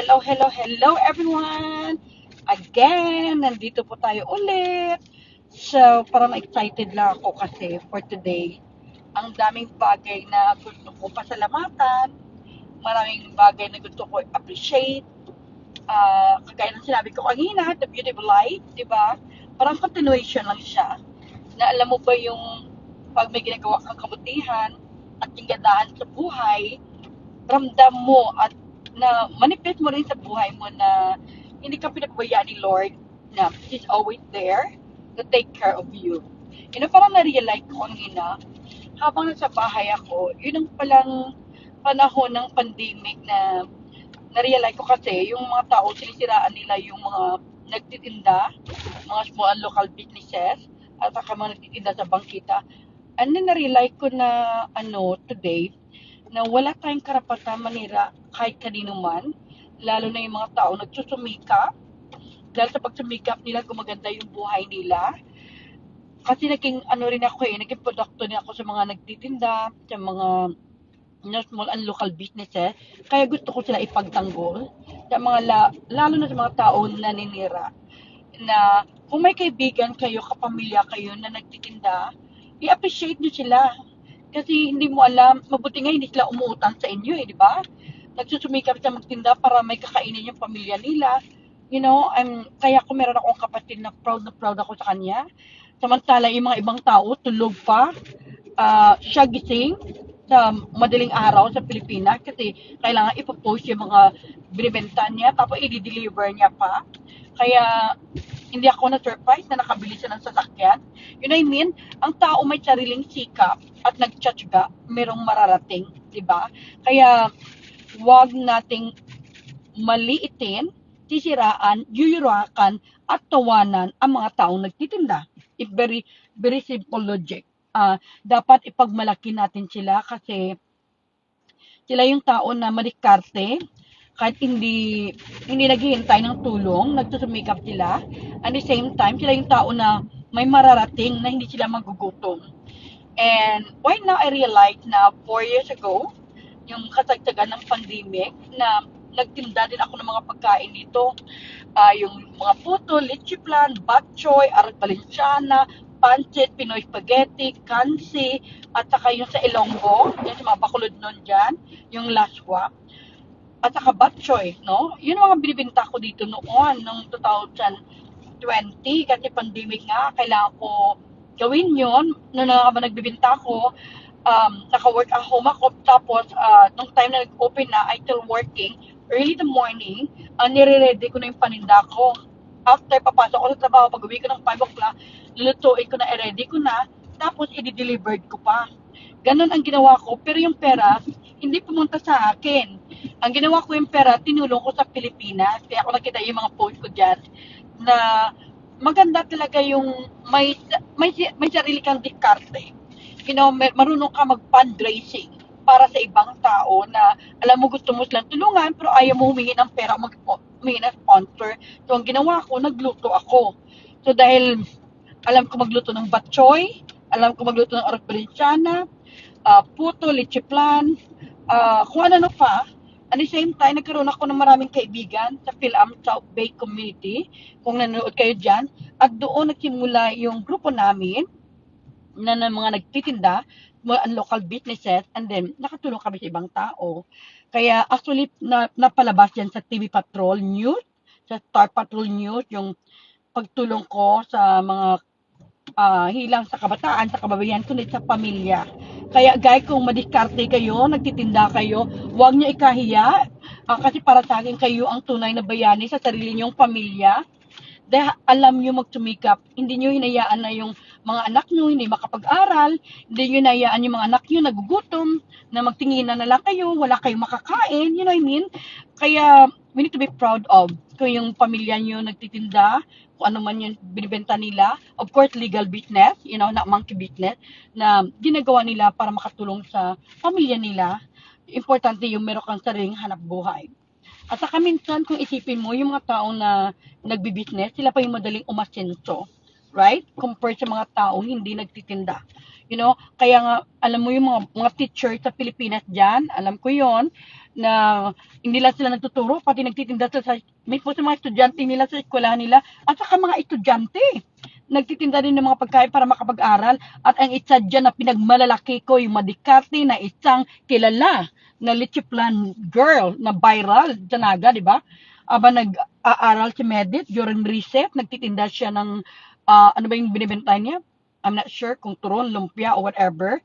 Hello everyone! Again, nandito po tayo ulit. So, parang excited lang ako kasi for today, ang daming bagay na gusto ko pasalamatan, maraming bagay na gusto ko appreciate. Kagaya ng sinabi ko kanina, The Beautiful Life, di ba? Parang continuation lang siya. Na alam mo ba yung pag may ginagawa kang kabutihan at kagandahan sa buhay, ramdam mo at na manifest mo rin sa buhay mo na hindi ka pinapabayaan ni Lord na He's always there to take care of you. Parang na-realize ko kanina, habang nasa bahay ako, yun ang palang panahon ng pandemic na na-realize ko kasi yung mga tao, sinisiraan nila yung mga nagtitinda, mga small and local businesses, at saka mga nagtitinda sa bangkita. And then na-realize ko na today, na wala tayong karapatan manira kahit kanino man, lalo na yung mga tao nagsusumikap, dahil sa pagsumikap nila gumaganda yung buhay nila. Kasi naging rin ako naging produkto din ako sa mga nagtitinda, sa mga small and local businesses, kaya gusto ko sila ipagtanggol sa mga lalo na sa mga tao na naninira, na kung may kaibigan kayo, kapamilya kayo na nagtitinda, i-appreciate nyo sila. Kasi hindi mo alam, mabuti nga hindi sila umuutang sa inyo di ba? Nagsusumikap sa magtinda para may kakainin yung pamilya nila. Kaya kung meron akong kapatid na proud ako sa kanya. Samantala, yung mga ibang tao, tulog pa, siya gising sa madaling araw sa Pilipinas kasi kailangan ipopost yung mga binibenta niya tapos i-deliver niya pa. Kaya hindi ako na-surprise na nakabili siya ng sasakyan. I mean? Ang tao may sariling sikap at nagtsatsaga, merong mararating, di ba? Kaya wag nating maliitin, sisiraan, yuyurakan, at tawanan ang mga taong nagtitinda. It's very, very simple logic. Dapat ipagmalaki natin sila kasi sila yung tao na madikarte, kahit hindi naghihintay ng tulong, nagsusumikap sila. At the same time, sila yung tao na may mararating na hindi sila magugutom. And right now, I realized na 4 years ago, yung kasagsagan ng pandemic, na nagtinda din ako ng mga pagkain dito. Yung mga puto, leche plan, bok choy, arroz valenciana, pancit, Pinoy spaghetti, kansi, at saka yung sa Ilonggo, yung sa mga bakulod nun dyan, yung laswa, at saka bok choy, no? Yun ang mga binibinta ko dito noon, noong 2020, kasi pandemic nga, kailangan ko gawin yun. Noong nagbibinta ko, naka-work at home ako, tapos nung time na nag-open na, I still working, early in the morning, nire-ready ko na yung paninda ko. After papasok ko sa trabaho, pag uwi ko ng 5 o'clock, lulutuin ko na, i-ready ko na, tapos i-delivered ko pa. Ganon ang ginawa ko, pero yung pera, hindi pumunta sa akin. Ang ginawa ko yung pera, tinulong ko sa Pilipinas, kaya ako nakita yung mga post ko dyan, na maganda talaga yung may sarili kang diskarte. Marunong ka mag-fundraising para sa ibang tao na alam mo gusto mo silang tulungan pero ayaw mo humingi ng pera, humingi ng sponsor. So, ang ginawa ko, nagluto ako. So, dahil alam ko magluto ng batchoy, alam ko magluto ng arroz valenciana, puto, leche plan, kung ano pa. At the same time, nagkaroon ako ng maraming kaibigan sa Philam South Bay Community, kung nanonood kayo dyan. At doon nagsimula yung grupo namin, na ng mga nagtitinda, mga local businesses, and then nakatulong kami sa ibang tao. Kaya actually, napalabas yan sa TV Patrol News, sa Star Patrol News, yung pagtulong ko sa mga hilang sa kabataan, sa kababayan, kundi sa pamilya. Kaya guys, kung madiskarte kayo, nagtitinda kayo, huwag nyo ikahiya. Kasi para sa akin, kayo ang tunay na bayani sa sarili nyong pamilya. Dahil alam nyo magsumikap, hindi nyo hinayaan na yung mga anak nyo hindi makapag-aral, hindi nyo hinayaan yung mga anak nyo nagugutom, na magtinginan na lang kayo, wala kayong makakain, you know what I mean? Kaya, we need to be proud of kung yung pamilya nyo nagtitinda, kung ano man yung binibenta nila, of course, legal business, not monkey business, na ginagawa nila para makatulong sa pamilya nila. Importante yung meron kang sariling hanap buhay. At saka minsan, kung isipin mo, yung mga tao na nagbi-business, sila pa yung madaling umasenso. right? Compared sa mga tao hindi nagtitinda. Kaya nga, alam mo yung mga teacher sa Pilipinas dyan, alam ko yon na hindi lang sila nagtuturo, pati nagtitinda may po sa mga estudyante nila sa eskwelahan nila, at saka mga estudyante nagtitinda din ng mga pagkain para makapag-aral. At ang isa dyan na pinagmalalaki ko, yung Madikati na isang kilala na Lichiplan girl na viral sa Naga, di ba? Aba nag-aaral si Medit during recess, nagtitinda siya ng, ano ba yung binibenta niya? I'm not sure kung turon, lumpia, or whatever.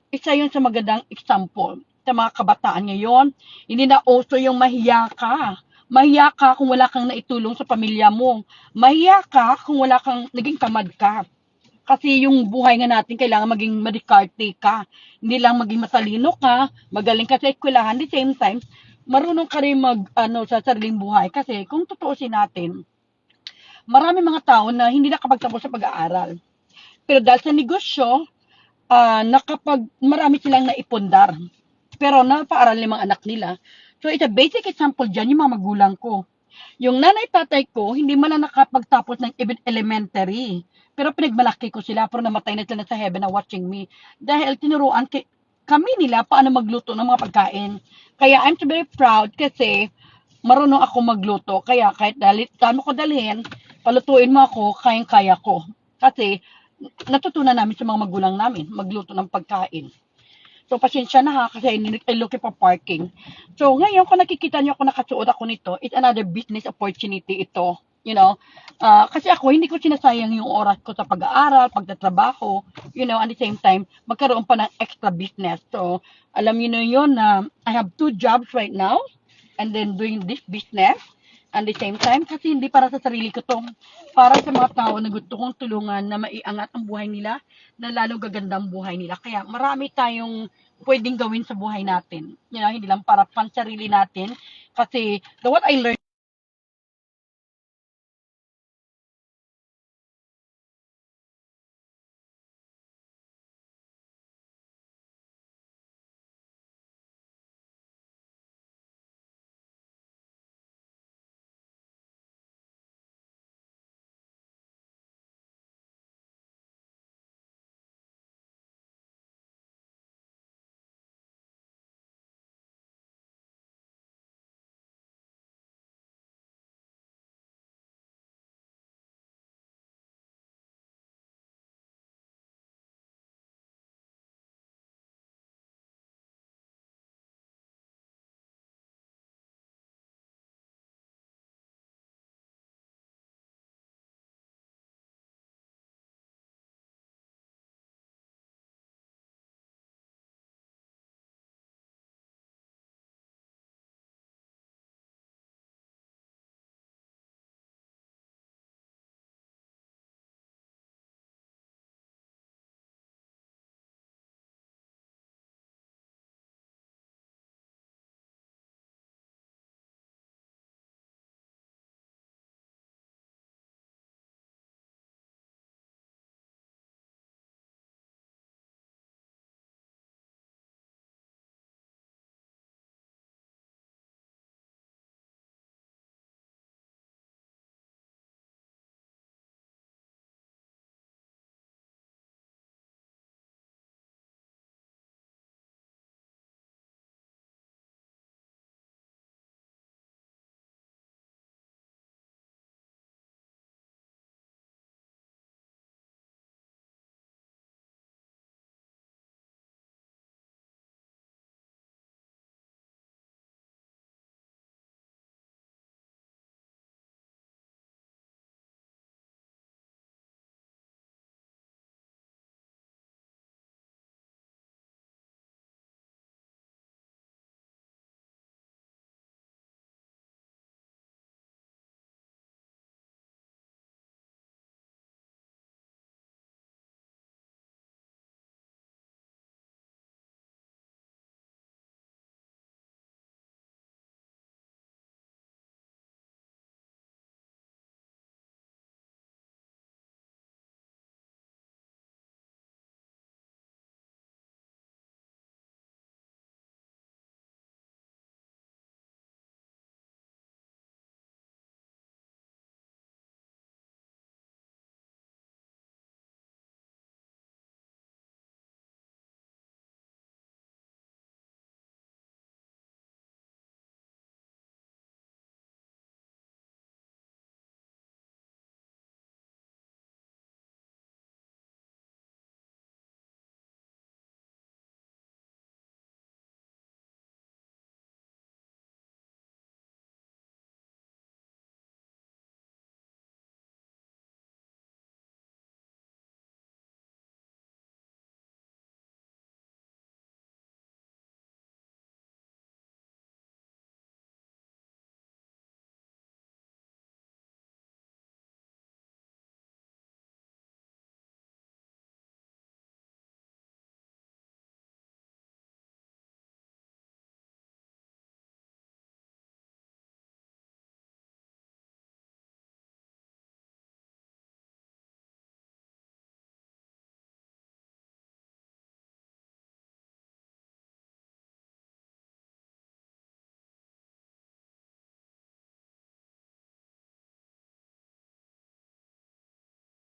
Isa yun sa magandang example sa mga kabataan ngayon. Hindi na uso yung mahiya ka. Mahiya ka kung wala kang naitulong sa pamilya mo. Mahiya ka kung wala kang naging tamad ka. Kasi yung buhay nga natin, kailangan maging madikarte ka. Hindi lang maging matalino ka, magaling ka sa eskwelahan, the same time, marunong ka rin sa sariling buhay. Kasi kung tutuusin natin, marami mga tao na hindi nakapagtapos sa pag-aaral. Pero dahil sa negosyo, marami silang naipundar. Pero napaaral yung mga anak nila. So, it's a basic example dyan, yung mga magulang ko. Yung nanay-tatay ko, hindi man lang nakapagtapos ng even elementary. Pero pinagmalaki ko sila, pero namatay na sila sa heaven na watching me. Dahil tinuruan kami nila paano magluto ng mga pagkain. Kaya I'm so very proud kasi marunong ako magluto. Kaya kahit saan mo ko dalhin, palutuin mo ako, kayang-kaya ko. Kasi natutunan namin sa mga magulang namin magluto ng pagkain. So, pasensya na ha, kasi I looking for parking. So, ngayon, kung nakikita niyo ako nakasuot ako nito, it's another business opportunity ito. Kasi ako, hindi ko sinasayang yung oras ko sa pag-aaral, pagtatrabaho, at the same time, magkaroon pa ng extra business. So, alam niyo na yun na I have 2 jobs right now, and then doing this business, and the same time, kasi hindi para sa sarili ko to, para sa mga tao na gusto kong tulungan na maiangat ang buhay nila, na lalo gaganda ang buhay nila. Kaya marami tayong pwedeng gawin sa buhay natin. Hindi lang para pansarili natin. Kasi what I learned